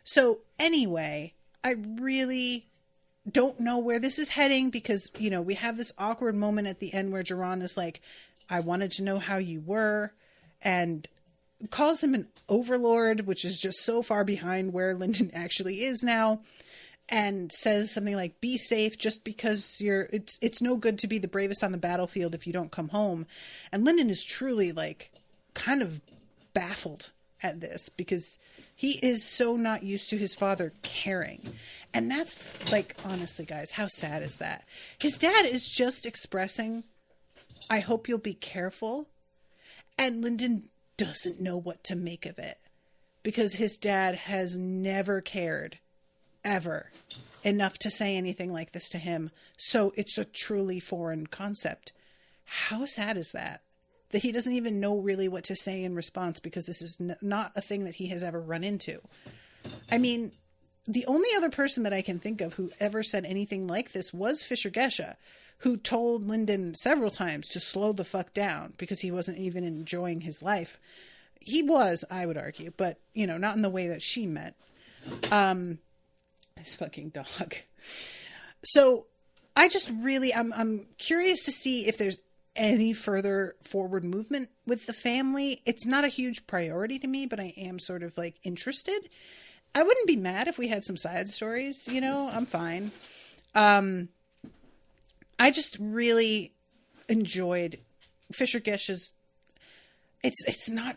So anyway, I really don't know where this is heading, because, you know, we have this awkward moment at the end where Geron is like, I wanted to know how you were, and calls him an overlord, which is just so far behind where Lindon actually is now, and says something like, be safe, just because it's no good to be the bravest on the battlefield if you don't come home. And Lindon is truly like kind of baffled at this, because he is so not used to his father caring. And that's like, honestly guys, how sad is that? His dad is just expressing, I hope you'll be careful. And Lindon doesn't know what to make of it, because his dad has never cared ever enough to say anything like this to him. So it's a truly foreign concept. How sad is that? That he doesn't even know really what to say in response, because this is not a thing that he has ever run into. I mean, the only other person that I can think of who ever said anything like this was Fisher Gesha, who told Lindon several times to slow the fuck down because he wasn't even enjoying his life. He was, I would argue, but, you know, not in the way that she meant. This fucking dog. So I just really, I'm curious to see if there's any further forward movement with the family. It's not a huge priority to me, but I am sort of like interested. I wouldn't be mad if we had some side stories, you know, I'm fine. I just really enjoyed Fisher Gesha's. It's not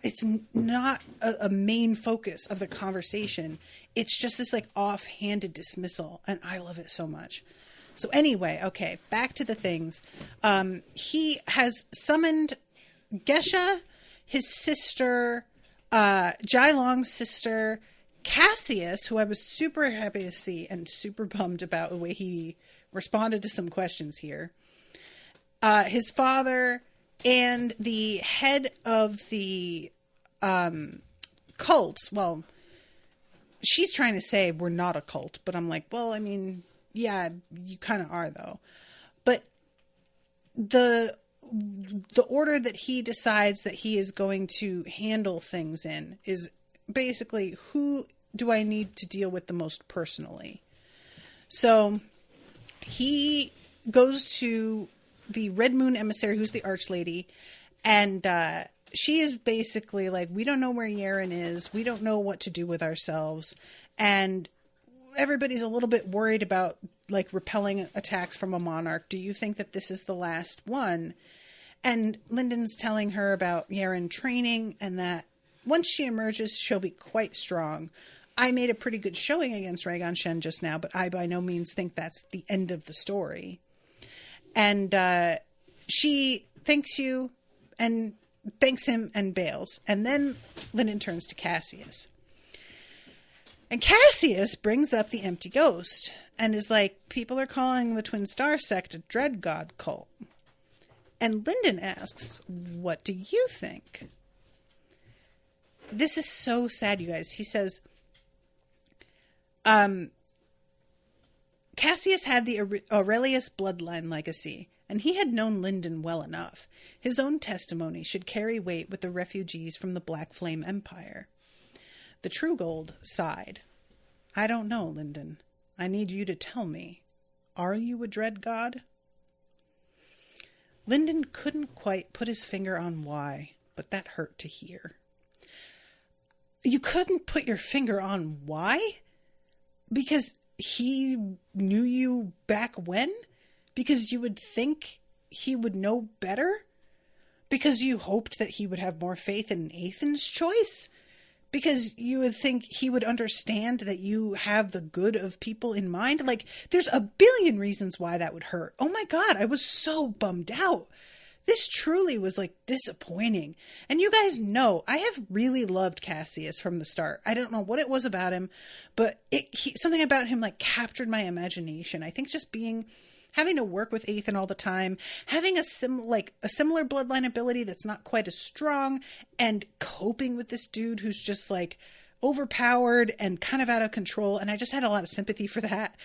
a main focus of the conversation. It's just this like offhanded dismissal, and I love it so much. So anyway, okay, back to the things. He has summoned Gesha, his sister, Jailong's sister, Cassius, who I was super happy to see and super bummed about the way he responded to some questions here. His father, and the head of the cult. Well, she's trying to say we're not a cult, but I'm like, well, I mean, yeah, you kind of are though. But the order that he decides that he is going to handle things in is basically, who do I need to deal with the most personally? So he goes to the Red Moon emissary, who's the Archlady, and she is basically like, we don't know where Yaren is, we don't know what to do with ourselves, and everybody's a little bit worried about like repelling attacks from a monarch. Do you think that this is the last one? And Lindon's telling her about Yaren training and that once she emerges, she'll be quite strong. I made a pretty good showing against Reigan Shen just now, but I by no means think that's the end of the story. And she thanks you and thanks him and bails. And then Lindon turns to Cassius. And Cassius brings up the empty ghost and is like, people are calling the Twin Star sect a dread god cult. And Lindon asks, what do you think? This is so sad, you guys. He says, Cassius had the Aurelius bloodline legacy, and he had known Lindon well enough. His own testimony should carry weight with the refugees from the Black Flame Empire. The True Gold sighed. I don't know, Lindon. I need you to tell me. Are you a dread god? Lindon couldn't quite put his finger on why, but that hurt to hear. You couldn't put your finger on why? Because he knew you back when? Because you would think he would know better? Because you hoped that he would have more faith in Ethan's choice? Because you would think he would understand that you have the good of people in mind? Like, there's a billion reasons why that would hurt. Oh my God, I was so bummed out. This truly was like disappointing. And you guys know, I have really loved Cassius from the start. I don't know what it was about him, but something about him like captured my imagination. I think just having to work with Ethan all the time, having a similar bloodline ability that's not quite as strong, and coping with this dude who's just like overpowered and kind of out of control. And I just had a lot of sympathy for that.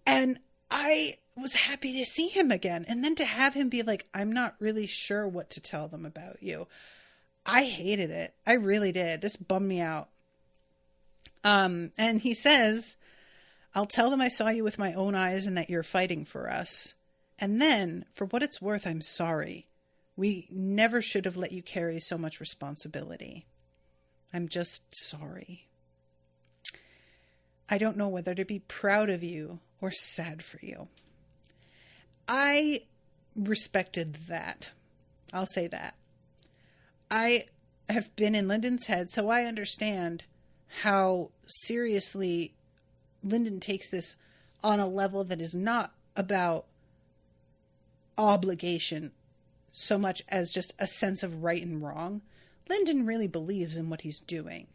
And I was happy to see him again. And then to have him be like, I'm not really sure what to tell them about you. I hated it. I really did. This bummed me out. And he says, I'll tell them I saw you with my own eyes and that you're fighting for us. And then, for what it's worth, I'm sorry. We never should have let you carry so much responsibility. I'm just sorry. I don't know whether to be proud of you or sad for you. I respected that. I'll say that. I have been in Lindon's head, so I understand how seriously Lindon takes this on a level that is not about obligation so much as just a sense of right and wrong. Lindon really believes in what he's doing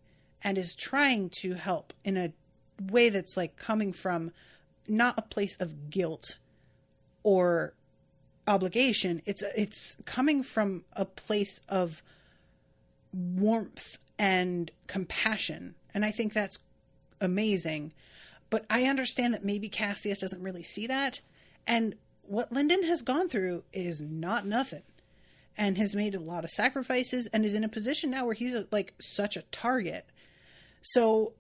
and is trying to help in a way that's like coming from not a place of guilt or obligation. It's coming from a place of warmth and compassion. And I think that's amazing. But I understand that maybe Cassius doesn't really see that. And what Lindon has gone through is not nothing. And has made a lot of sacrifices and is in a position now where he's like such a target. So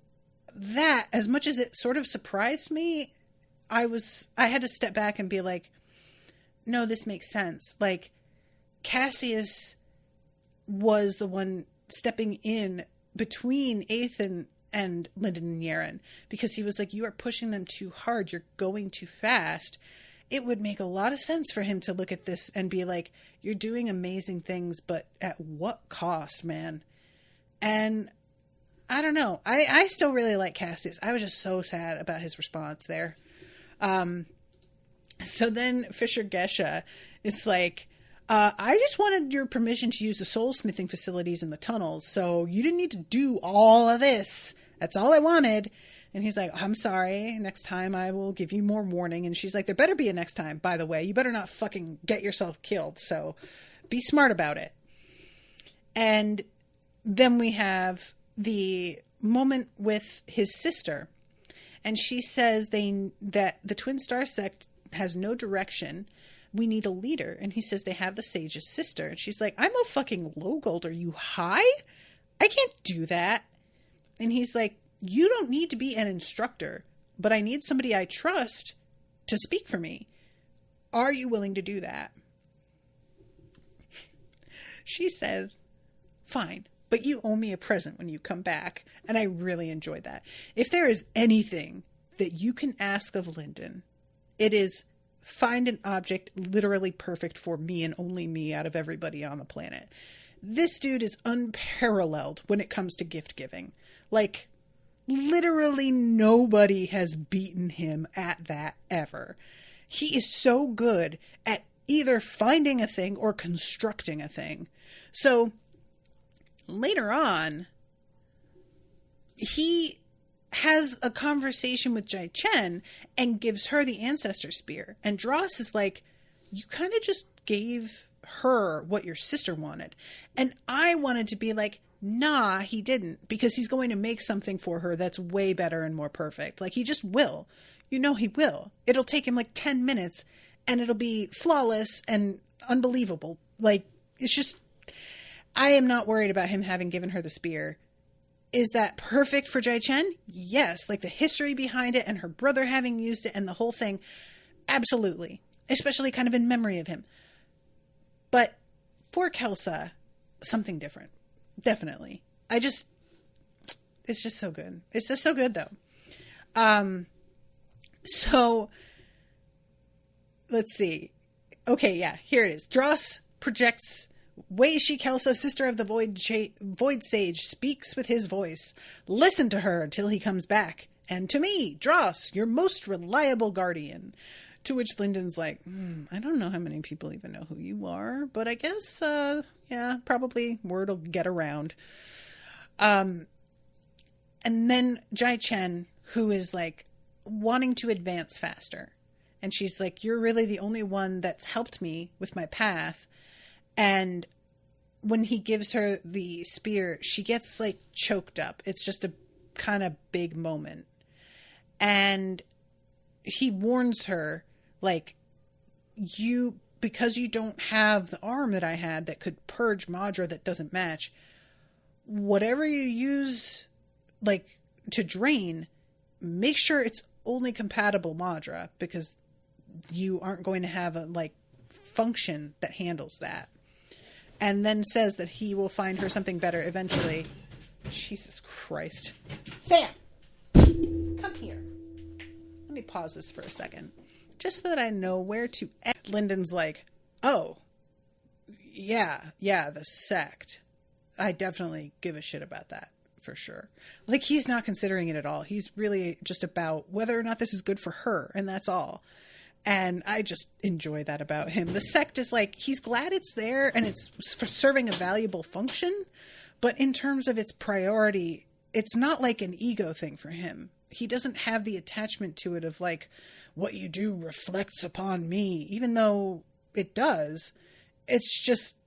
that, as much as it sort of surprised me, I had to step back and be like, no, this makes sense. Like, Cassius was the one stepping in between Ethan and Lindon and Yaren, because he was like, you are pushing them too hard. You're going too fast. It would make a lot of sense for him to look at this and be like, you're doing amazing things, but at what cost, man? And I don't know. I still really like Cassius. I was just so sad about his response there. So then Fisher Gesha is like, I just wanted your permission to use the soul smithing facilities in the tunnels, so you didn't need to do all of this. That's all I wanted. And he's like, I'm sorry. Next time I will give you more warning. And she's like, there better be a next time, by the way. You better not fucking get yourself killed. So be smart about it. And then we have the moment with his sister. And she says that the Twin Star sect has no direction. We need a leader. And he says they have the sage's sister. And she's like, I'm a fucking Logold. Are you high? I can't do that. And he's like, you don't need to be an instructor, but I need somebody I trust to speak for me. Are you willing to do that? She says, fine, but you owe me a present when you come back. And I really enjoyed that. If there is anything that you can ask of Lindon. It is find an object literally perfect for me and only me out of everybody on the planet. This dude is unparalleled when it comes to gift giving. Like, literally nobody has beaten him at that ever. He is so good at either finding a thing or constructing a thing. So later on, he has a conversation with Jai Chen and gives her the ancestor spear. And Dross is like, you kind of just gave her what your sister wanted. And I wanted to be like, nah, he didn't, because he's going to make something for her that's way better and more perfect. Like, he just will. You know he will. It'll take him like 10 minutes and it'll be flawless and unbelievable. Like, it's just, I am not worried about him having given her the spear. Is that perfect for Jai Chen? Yes. Like, the history behind it and her brother having used it and the whole thing. Absolutely. Especially kind of in memory of him. But for Kelsa, something different. Definitely. It's just so good. It's just so good, though. So let's see. Okay, yeah, here it is. Dross projects Wei Shi Kelsa, sister of the Void Sage, speaks with his voice. Listen to her until he comes back. And to me, Dross, your most reliable guardian. To which Lindon's like, I don't know how many people even know who you are, but I guess, yeah, probably word will get around. And then Jai Chen, who is like wanting to advance faster. And she's like, you're really the only one that's helped me with my path. And when he gives her the spear, she gets like choked up. It's just a kind of big moment. And he warns her, like, because you don't have the arm that I had that could purge Madra that doesn't match, whatever you use, like, to drain, make sure it's only compatible Madra, because you aren't going to have a, like, function that handles that. And then says that he will find her something better eventually. Jesus Christ. Sam! Come here. Let me pause this for a second. Just so that I know where to end. Lindon's like, oh, yeah, the sect. I definitely give a shit about that, for sure. Like, he's not considering it at all. He's really just about whether or not this is good for her, and that's all. And I just enjoy that about him. The sect is like, he's glad it's there, and it's for serving a valuable function, but in terms of its priority, it's not like an ego thing for him. He doesn't have the attachment to it of like, what you do reflects upon me, even though it does. It's just,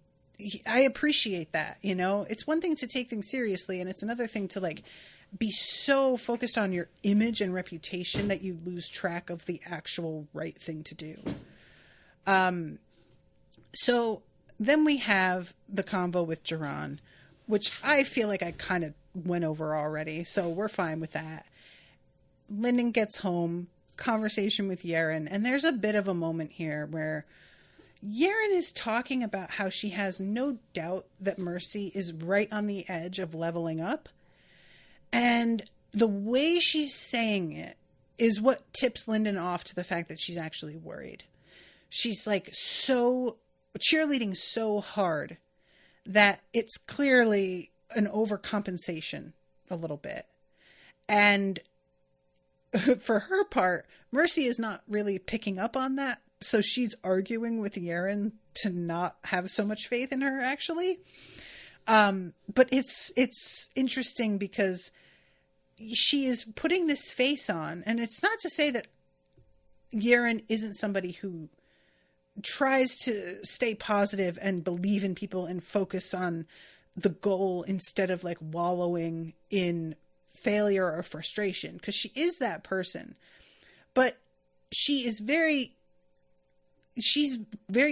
I appreciate that, you know? It's one thing to take things seriously, and it's another thing to like be so focused on your image and reputation that you lose track of the actual right thing to do. So then we have the convo with Jiran, which I feel like I kind of went over already, so we're fine with that. Lindon gets home, conversation with Yeren, and there's a bit of a moment here where Yeren is talking about how she has no doubt that Mercy is right on the edge of leveling up, and the way she's saying it is what tips Lindon off to the fact that she's actually worried. She's like so cheerleading so hard that it's clearly an overcompensation a little bit. And for her part, Mercy is not really picking up on that. So she's arguing with Yeren to not have so much faith in her, actually. But it's interesting because she is putting this face on. And it's not to say that Yeren isn't somebody who tries to stay positive and believe in people and focus on the goal instead of like wallowing in failure or frustration, because she is that person. But she's very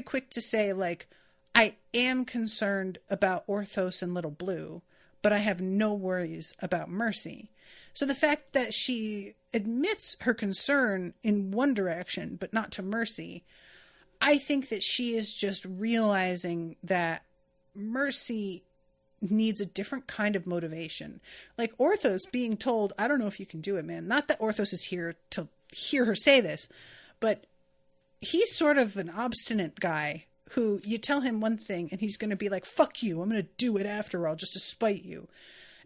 quick to say, like, I am concerned about Orthos and Little Blue, but I have no worries about Mercy. So the fact that she admits her concern in one direction, but not to Mercy, I think that she is just realizing that Mercy needs a different kind of motivation. Like Orthos being told, I don't know if you can do it, man. Not that Orthos is here to hear her say this, but he's sort of an obstinate guy who you tell him one thing and he's going to be like, fuck you, I'm going to do it after all just to spite you.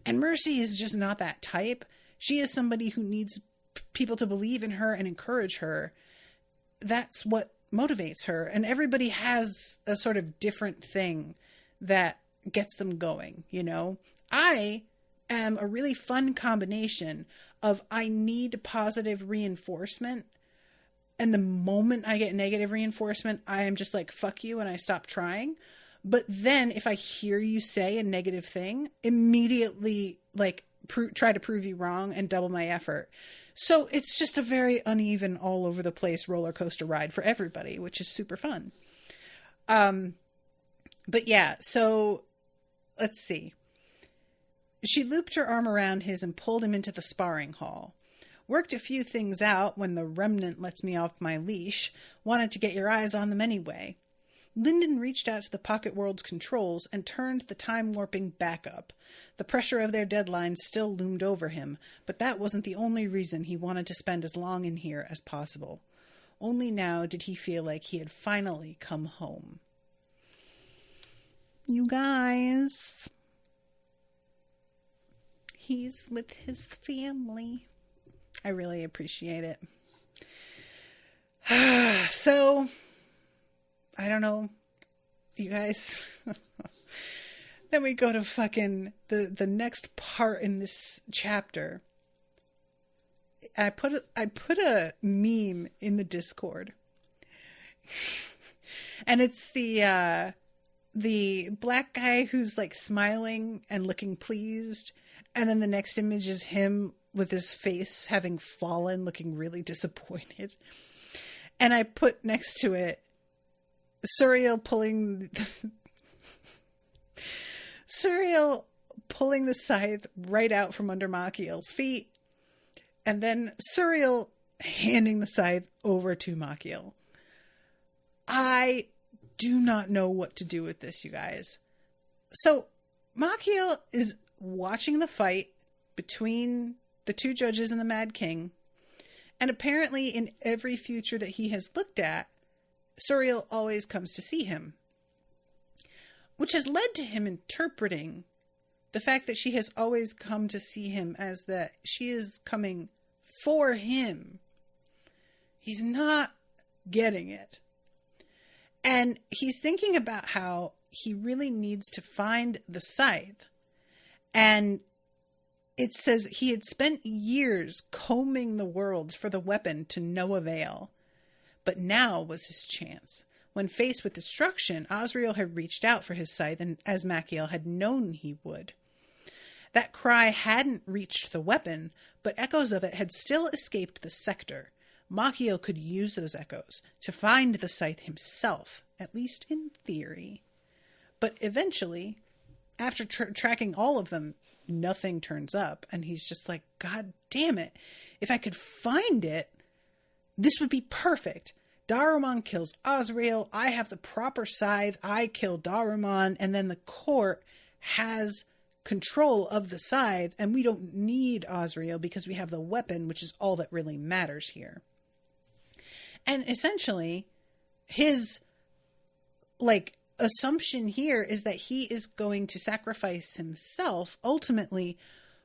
And Mercy is just not that type. She is somebody who needs people to believe in her and encourage her. That's what motivates her. And everybody has a sort of different thing that gets them going, you know? I am a really fun combination of I need positive reinforcement, and the moment I get negative reinforcement, I am just like, fuck you, and I stop trying. But then if I hear you say a negative thing, immediately like try to prove you wrong and double my effort. So it's just a very uneven, all over the place roller coaster ride for everybody, which is super fun. But yeah, so let's see. She looped her arm around his and pulled him into the sparring hall. Worked a few things out when the remnant lets me off my leash. Wanted to get your eyes on them anyway. Lindon reached out to the Pocket World's controls and turned the time warping back up. The pressure of their deadline still loomed over him, but that wasn't the only reason he wanted to spend as long in here as possible. Only now did he feel like he had finally come home. You guys, he's with his family. I really appreciate it. So, I don't know, you guys. Then we go to fucking the next part in this chapter. I put a meme in the Discord. And it's the black guy who's like smiling and looking pleased. And then the next image is him with his face having fallen, looking really disappointed. And I put next to it, Suriel pulling the scythe right out from under Machiel's feet. And then Suriel handing the scythe over to Machiel. I do not know what to do with this, you guys. So Machiel is watching the fight between the two judges and the Mad King. And apparently in every future that he has looked at, Suriel always comes to see him. Which has led to him interpreting the fact that she has always come to see him as that she is coming for him. He's not getting it. And he's thinking about how he really needs to find the scythe. And it says he had spent years combing the worlds for the weapon to no avail. But now was his chance. When faced with destruction, Osriel had reached out for his scythe, and as Machiel had known he would. That cry hadn't reached the weapon, but echoes of it had still escaped the sector. Machiel could use those echoes to find the scythe himself, at least in theory. But eventually, after tracking all of them, nothing turns up, and he's just like, God damn it. If I could find it, this would be perfect. Daruman kills Osriel, I have the proper scythe, I kill Daruman, and then the court has control of the scythe, and we don't need Osriel because we have the weapon, which is all that really matters here. And essentially, his, assumption here is that he is going to sacrifice himself, ultimately,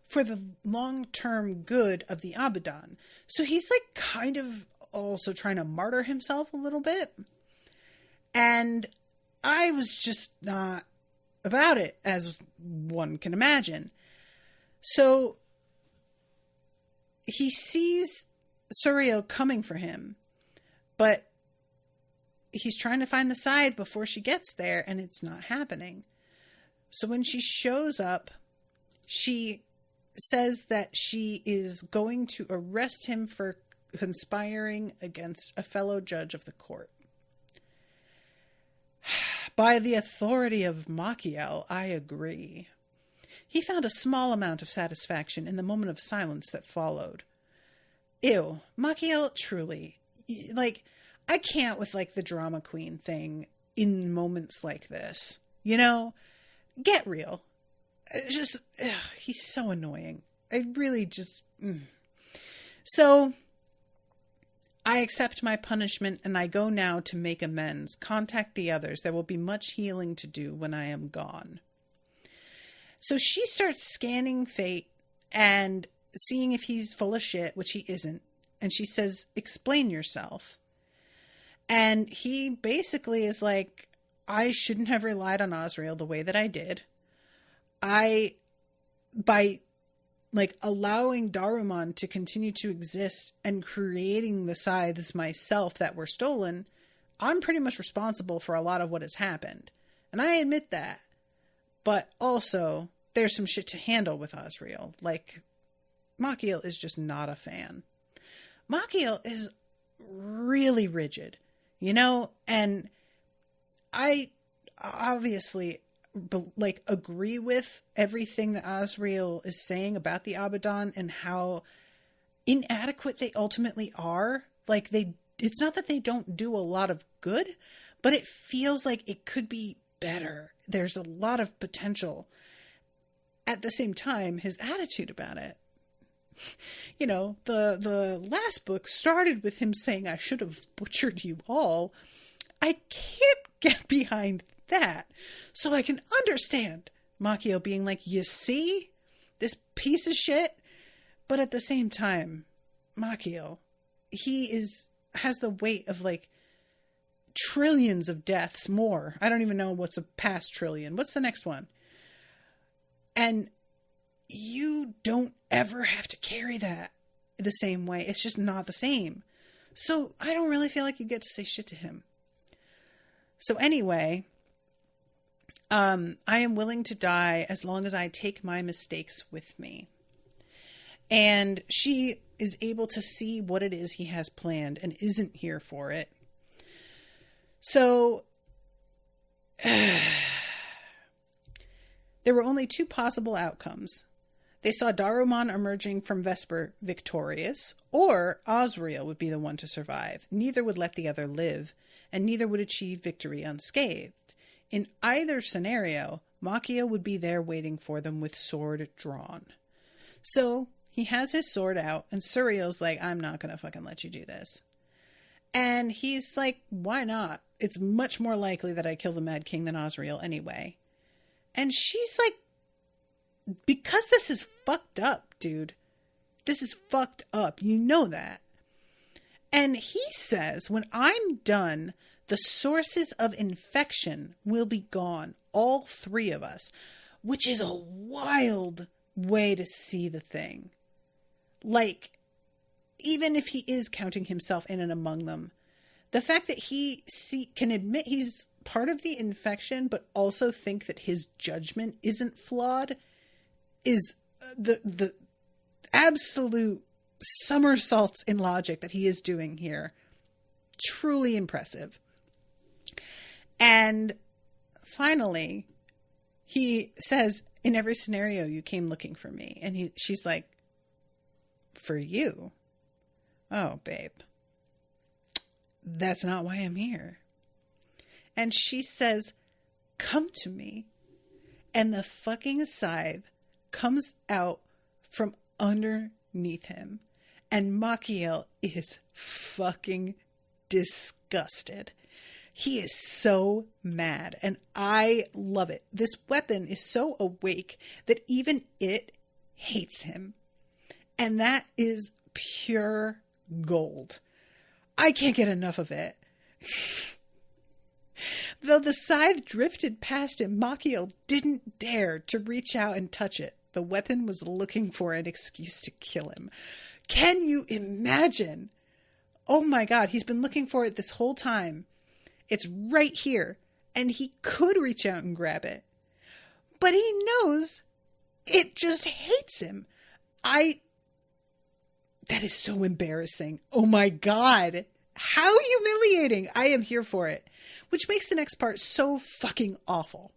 for the long-term good of the Abaddon. So he's, kind of also trying to martyr himself a little bit. And I was just not about it, as one can imagine. So he sees Suriel coming for him, but he's trying to find the scythe before she gets there, and it's not happening. So when she shows up, she says that she is going to arrest him for conspiring against a fellow judge of the court. By the authority of Machiel, I agree. He found a small amount of satisfaction in the moment of silence that followed. Ew, Machiel, truly. I can't with, the drama queen thing in moments like this. You know? Get real. It's just, he's so annoying. I really just... So, I accept my punishment and I go now to make amends. Contact the others. There will be much healing to do when I am gone. So she starts scanning Fate and seeing if he's full of shit, which he isn't. And she says, explain yourself. And he basically is like, I shouldn't have relied on Azrael the way that I did. By like allowing Daruman to continue to exist and creating the scythes myself that were stolen, I'm pretty much responsible for a lot of what has happened. And I admit that. But also, there's some shit to handle with Azrael. Like, Machiel is just not a fan. Machiel is really rigid, you know? And I obviously, like, agree with everything that Azrael is saying about the Abaddon and how inadequate they ultimately are. Like, it's not that they don't do a lot of good, but it feels like it could be better. There's a lot of potential. At the same time, his attitude about it. You know, the last book started with him saying, I should have butchered you all. I can't get behind that. So I can understand Machiel being like, you see? This piece of shit? But at the same time, Machiel, has the weight of like trillions of deaths more. I don't even know what's a past trillion. What's the next one? And you don't ever have to carry that the same way. It's just not the same. So I don't really feel like you get to say shit to him. So anyway, I am willing to die as long as I take my mistakes with me. And she is able to see what it is he has planned and isn't here for it. So there were only two possible outcomes. They saw Daruman emerging from Vesper victorious, or Azrael would be the one to survive. Neither would let the other live, and neither would achieve victory unscathed. In either scenario, Machiel would be there waiting for them with sword drawn. So he has his sword out, and Suriel's like, I'm not going to fucking let you do this. And he's like, why not? It's much more likely that I kill the Mad King than Azrael anyway. And she's like, because this is fucked up, dude. This is fucked up. You know that. And he says, when I'm done, the sources of infection will be gone. All three of us. Which is a wild way to see the thing. Like, even if he is counting himself in and among them, the fact that he can admit he's part of the infection, but also think that his judgment isn't flawed, is the absolute somersaults in logic that he is doing here. Truly impressive. And finally, he says, in every scenario, you came looking for me. And she's like, for you? Oh, babe. That's not why I'm here. And she says, come to me. And the fucking scythe comes out from underneath him. And Machiel is fucking disgusted. He is so mad. And I love it. This weapon is so awake that even it hates him. And that is pure gold. I can't get enough of it. Though the scythe drifted past him, Machiel didn't dare to reach out and touch it. The weapon was looking for an excuse to kill him. Can you imagine? Oh my God, he's been looking for it this whole time. It's right here, and he could reach out and grab it. But he knows it just hates him. That is so embarrassing. Oh my God. How humiliating. I am here for it. Which makes the next part so fucking awful.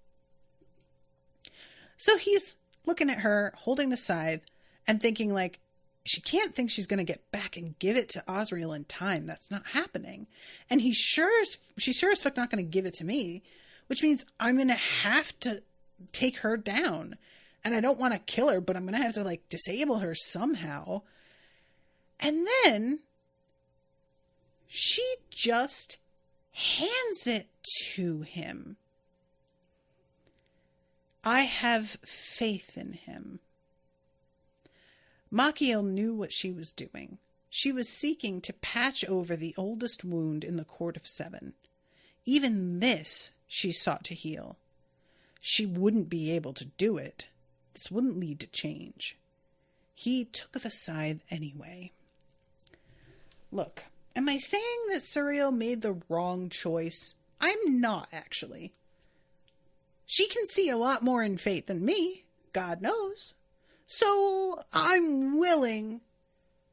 So he's looking at her, holding the scythe, and thinking like, she can't think she's going to get back and give it to Azrael in time. That's not happening. And she's sure as fuck not going to give it to me, which means I'm going to have to take her down. and I don't want to kill her, but I'm going to have to, like, disable her somehow. And then she just hands it to him. I have faith in him. Machiel knew what she was doing. She was seeking to patch over the oldest wound in the Court of Seven. Even this she sought to heal. She wouldn't be able to do it. This wouldn't lead to change. He took the scythe anyway. Look, am I saying that Suriel made the wrong choice? I'm not, actually. She can see a lot more in fate than me, God knows. So I'm willing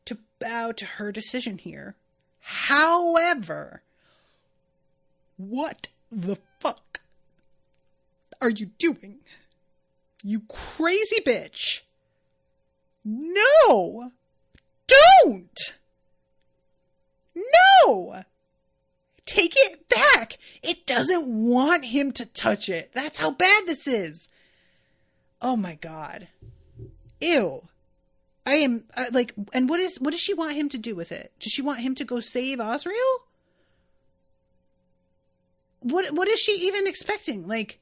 to bow to her decision here. However, what the fuck are you doing? You crazy bitch. No! Don't! No! Take it back. It doesn't want him to touch it. That's how bad this is. Oh my God. Ew. I am like, and what does she want him to do with it? Does she want him to go save Osriel? What is she even expecting? Like,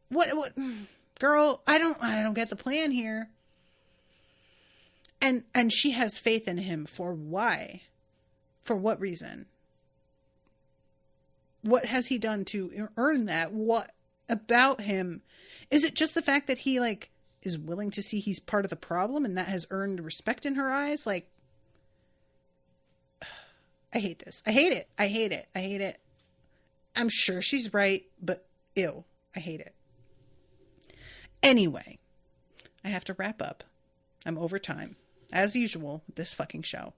what, girl, I don't get the plan here. And she has faith in him for why? For what reason? What has he done to earn that? What about him? Is it just the fact that he, like, is willing to see he's part of the problem and that has earned respect in her eyes? Like, I hate this. I hate it. I hate it. I hate it. I'm sure she's right, but ew, I hate it. Anyway, I have to wrap up. I'm over time, as usual, with this fucking show.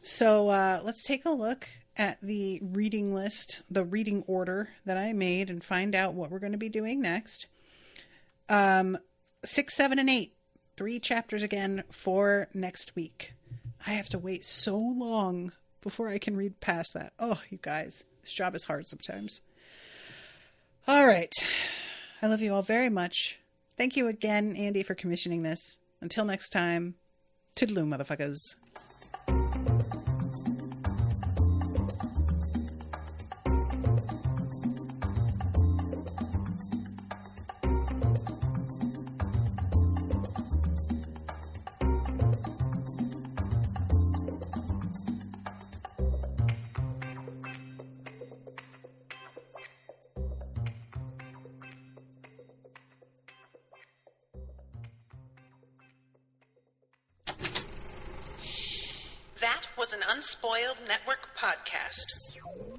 So let's take a look at the reading list, the reading order that I made, and find out what we're going to be doing next. 6, 7, and 8. 3 chapters again for next week. I have to wait so long before I can read past that. Oh, you guys, this job is hard sometimes. All right. I love you all very much. Thank you again, Andy, for commissioning this. Until next time, toodaloo, motherfuckers. That was an Unspoiled Network podcast.